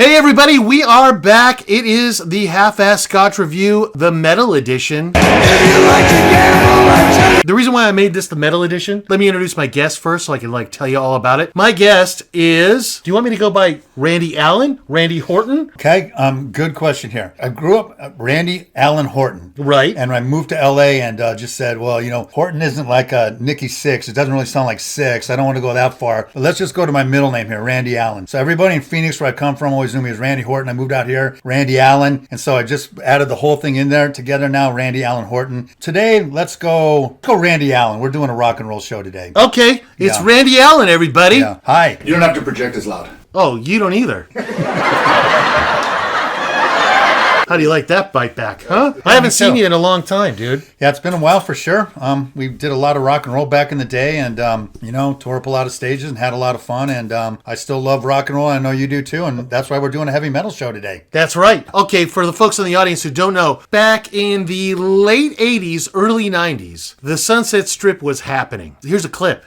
Hey everybody, we are back. It is the Half-Assed Scotch Review, the Metal Edition. The reason why I made this the Metal Edition, let me introduce my guest first so I can tell you all about it. My guest is, do you want me to go by Randy Allen? Randy Horton? Okay, good question here. I grew up Randy Allen Horton. Right. And I moved to LA and just said, well, Horton isn't like Nikki Sixx. It doesn't really sound like Six. I don't want to go that far. But let's just go to my middle name here, Randy Allen. So everybody in Phoenix, where I come from, always knew me as Randy Horton. I moved out here, Randy Allen. And so I just added the whole thing in there together now, Randy Allen Horton. Today, let's go Randy Allen. We're doing a rock and roll show today. Okay, it's Randy Allen, everybody. Yeah. Hi. You don't have to project as loud. Oh, you don't either. How do you like that bite back, huh? I haven't seen you in a long time, dude. Yeah, it's been a while for sure. We did a lot of rock and roll back in the day and, tore up a lot of stages and had a lot of fun. And I still love rock and roll. I know you do too. And that's why we're doing a heavy metal show today. That's right. Okay, for the folks in the audience who don't know, back in the late 80s, early 90s, the Sunset Strip was happening. Here's a clip.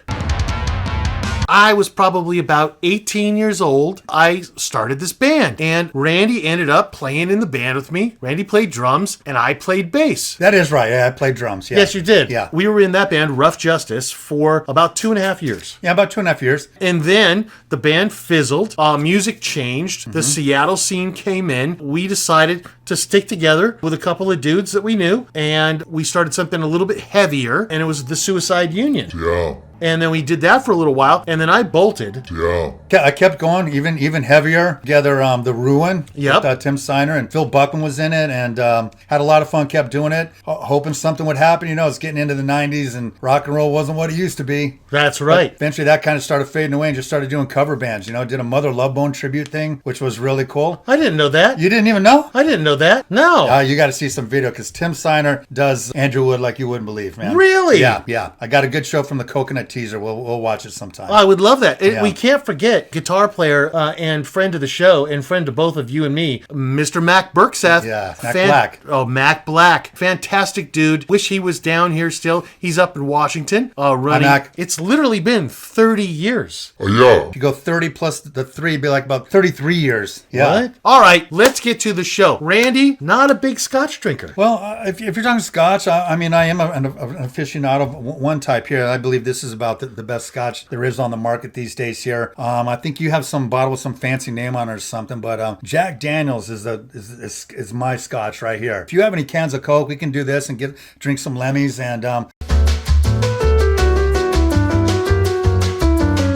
I was probably about 18 years old. I started this band, and Randy ended up playing in the band with me. Randy played drums, and I played bass. That is right. Yeah, I played drums. Yeah. Yes, you did. Yeah. We were in that band, Rough Justice, for about 2.5 years. Yeah, about 2.5 years. And then the band fizzled. Music changed. The Seattle scene came in. We decided to stick together with a couple of dudes that we knew, and we started something a little bit heavier, and it was the Suicide Union. Yeah. And then we did that for a little while, and then I bolted. Yeah. I kept going, even heavier. Together, The Ruin. Yep. With, Tim Steiner and Phil Buckman was in it, and had a lot of fun. Kept doing it, hoping something would happen. It's getting into the '90s, and rock and roll wasn't what it used to be. That's right. But eventually, that kind of started fading away, and just started doing cover bands. Did a Mother Love Bone tribute thing, which was really cool. I didn't know that. You didn't even know? I didn't know that. No. You got to see some video because Tim Steiner does Andrew Wood like you wouldn't believe, man. Really? Yeah. I got a good show from the Coconut Teaser. We'll watch it sometime. I would love that. Yeah. We can't forget guitar player and friend of the show and friend to both of you and me, Mr. Mac Burkseth. Yeah, Mac Black. Oh, Mac Black. Fantastic dude. Wish he was down here still. He's up in Washington running. Mac. It's literally been 30 years. Oh, yeah. If you go 30 plus the 3, it'd be like about 33 years. Yeah. What? All right, let's get to the show. Randy, not a big scotch drinker. Well, if you're talking scotch, I am an aficionado of one type here. I believe this is about the best scotch there is on the market these days here. I think you have some bottle with some fancy name on it or something, but Jack Daniels is my scotch right here. If you have any cans of Coke, we can do this and drink some Lemmy's and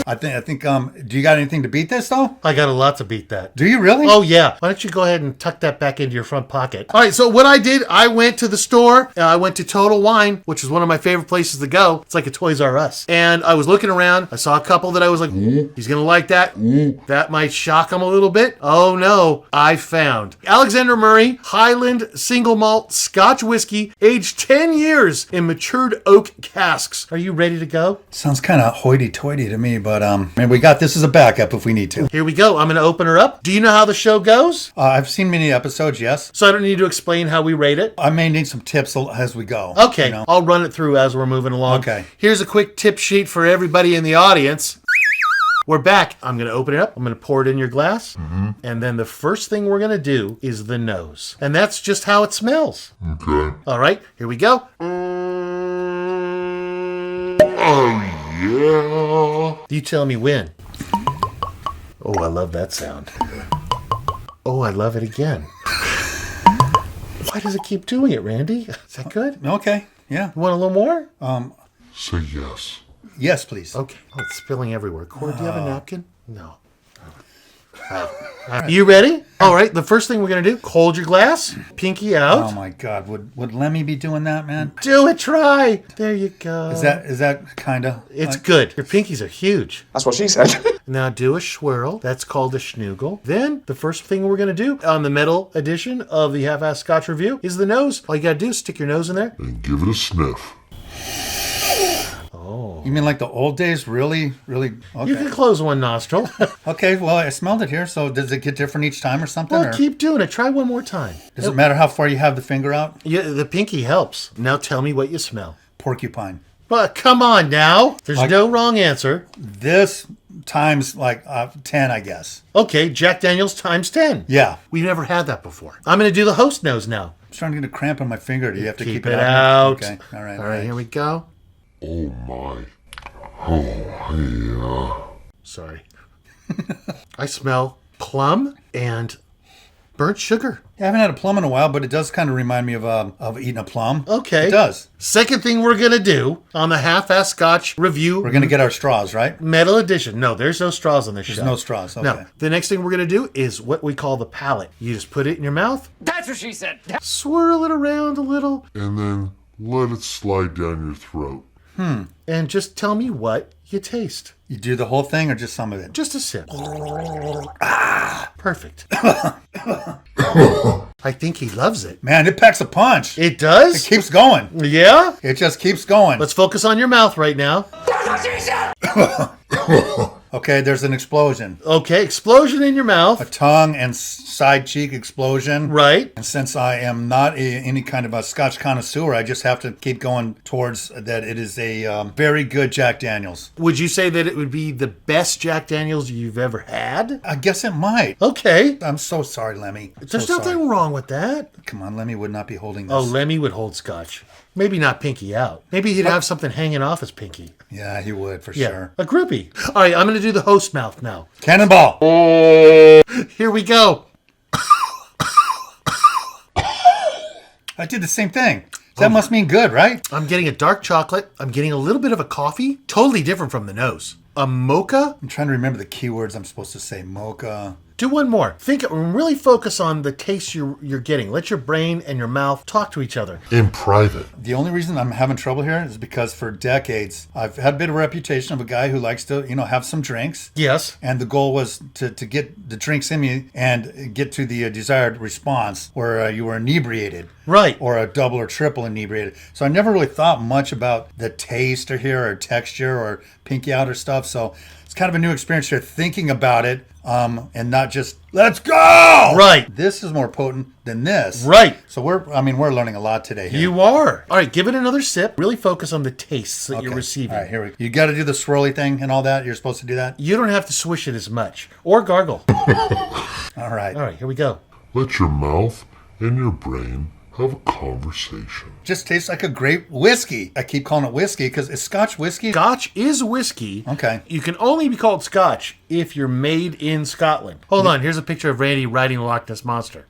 I think do you got anything to beat this though? I got a lot to beat that. Do you really? Oh, yeah. Why don't you go ahead and tuck that back into your front pocket? All right, so what I did, I went to the store. I went to Total Wine, which is one of my favorite places to go. It's like a Toys R Us. And I was looking around. I saw a couple that I was like, he's going to like that. That might shock him a little bit. Oh, no. I found Alexander Murray Highland Single Malt Scotch Whiskey, aged 10 years in matured oak casks. Are you ready to go? Sounds kind of hoity-toity to me, but we got this as a backup if we need to. Here we go. I'm going to open her up. Do you know how the show goes? I've seen many episodes, yes. So I don't need to explain how we rate it? I may need some tips as we go. Okay, I'll run it through as we're moving along. Okay. Here's a quick tip sheet for everybody in the audience. We're back. I'm going to open it up. I'm going to pour it in your glass. And then the first thing we're going to do is the nose. And that's just how it smells. Okay. All right, here we go. Oh, yeah. You tell me when. Oh, I love that sound. Oh, I love it again. Why does it keep doing it, Randy? Is that good? Okay, yeah. You want a little more? Say yes. Yes, please. Okay. Oh, it's spilling everywhere. Corey, do you have a napkin? No. You ready? All right. The first thing we're going to do, hold your glass, pinky out. Oh, my God. Would Lemmy be doing that, man? Do it. Try. There you go. Is that kind of... It's good. Your pinkies are huge. That's what she said. Now do a swirl. That's called a schnoogel. Then the first thing we're going to do on the metal edition of the Half-Assed Scotch Review is the nose. All you got to do is stick your nose in there. And give it a sniff. Oh. You mean like the old days? Really? Okay. You can close one nostril. Okay, well, I smelled it here, so does it get different each time or something? Well, or keep doing it. Try one more time. does it matter how far you have the finger out? Yeah, the pinky helps. Now tell me what you smell. Porcupine. But come on now. There's no wrong answer. This times like 10, I guess. Okay, Jack Daniels times 10. Yeah. We've never had that before. I'm going to do the host nose now. I'm starting to get a cramp in my finger. Do you have to keep it it out. Okay. All right. All right, here we go. Oh my. Oh yeah. Sorry. I smell plum and burnt sugar. Yeah, I haven't had a plum in a while, but it does kind of remind me of eating a plum. Okay. It does. Second thing we're going to do on the Half-Ass Scotch review. We're going to get our straws, right? Metal edition. No, there's no straws on this show. There's no straws. Okay. No. The next thing we're going to do is what we call the palate. You just put it in your mouth. That's what she said. Swirl it around a little. And then let it slide down your throat. And just tell me what you taste. You do the whole thing or just some of it? Just a sip. Perfect. I think he loves it. Man, it packs a punch. It does? Keeps going. Yeah? It just keeps going. Let's focus on your mouth right now. Okay, there's an explosion. Okay, explosion in your mouth. Tongue and side cheek explosion. Right. And since I am not any kind of a Scotch connoisseur, I just have to keep going towards that it is a very good Jack Daniels. Would you say that it would be the best Jack Daniels you've ever had? I guess it might. Okay. I'm so sorry, Lemmy. There's So nothing sorry. wrong with that. Come on, Lemmy would not be holding this. Oh, Lemmy would hold scotch. Maybe not pinky out. Maybe he'd have something hanging off his pinky. Yeah, he would for Yeah, sure. a groupie. All right, I'm going to do the host mouth now. Cannonball. Here we go. I did the same thing. That must mean good, right? I'm getting a dark chocolate. I'm getting a little bit of a coffee. Totally different from the nose. A mocha. I'm trying to remember the keywords I'm supposed to say. Mocha. Do one more. Think. Really focus on the taste you're getting. Let your brain and your mouth talk to each other. In private. The only reason I'm having trouble here is because for decades I've had a bit of a reputation of a guy who likes to, have some drinks. Yes. And the goal was to get the drinks in me and get to the desired response where you were inebriated. Right. Or a double or triple inebriated. So I never really thought much about the taste or here or texture or pinky out or stuff. So it's kind of a new experience here thinking about it and not just, let's go! Right. This is more potent than this. Right. So we're learning a lot today here. You are. All right, give it another sip. Really focus on the tastes that you're Okay. receiving. All right, here we go. You got to do the swirly thing and all that. You're supposed to do that? You don't have to swish it as much. Or gargle. All right. All right, here we go. Let your mouth and your brain have a conversation. Just tastes like a great whiskey. I keep calling it whiskey because it's Scotch whiskey. Scotch is whiskey. Okay. You can only be called Scotch if you're made in Scotland. Hold on, here's a picture of Randy riding a Loch Ness Monster.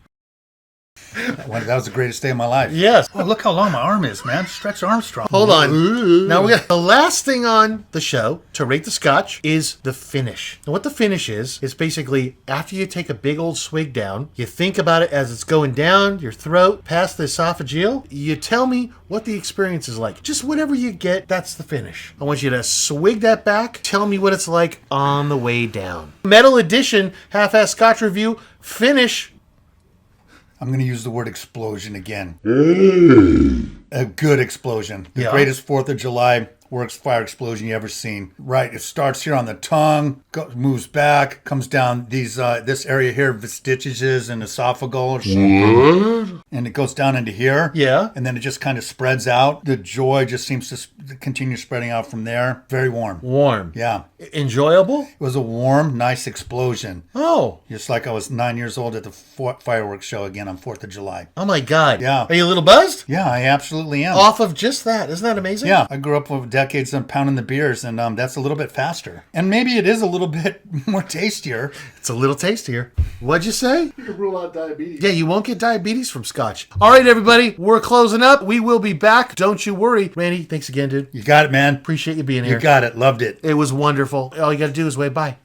That was the greatest day of my life. Yes. Oh, look how long my arm is, man. Stretch Armstrong. Hold on. Now we got the last thing on the show to rate the Scotch is the finish. And what the finish is basically after you take a big old swig down, you think about it as it's going down your throat, past the esophageal. You tell me what the experience is like. Just whatever you get, that's the finish. I want you to swig that back. Tell me what it's like on the way down. Metal Edition Half-Ass Scotch Review finish. I'm going to use the word explosion again. A good explosion. The Yeah. greatest 4th of July works fire explosion you ever seen. Right. It starts here on the tongue, moves back, comes down these this area here, vestiges and esophageal, What? and it goes down into here. Yeah. And then it just kind of spreads out. The joy just seems to continue spreading out from there. Very warm. Warm. Yeah. Enjoyable? It was a warm, nice explosion. Oh. Just like I was 9 years old at the fireworks show again on 4th of July. Oh my God. Yeah. Are you a little buzzed? Yeah, I absolutely am. Off of just that. Isn't that amazing? Yeah, I grew up with decades of pounding the beers, and that's a little bit faster. And maybe it is a little bit more tastier. It's a little tastier. What'd you say? You can rule out diabetes. Yeah, you won't get diabetes from Scotch. All right, everybody, we're closing up. We will be back. Don't you worry. Randy, thanks again, dude. You got it, man. Appreciate you being You here. got it. Loved it. It was wonderful. All you got to do is wave bye.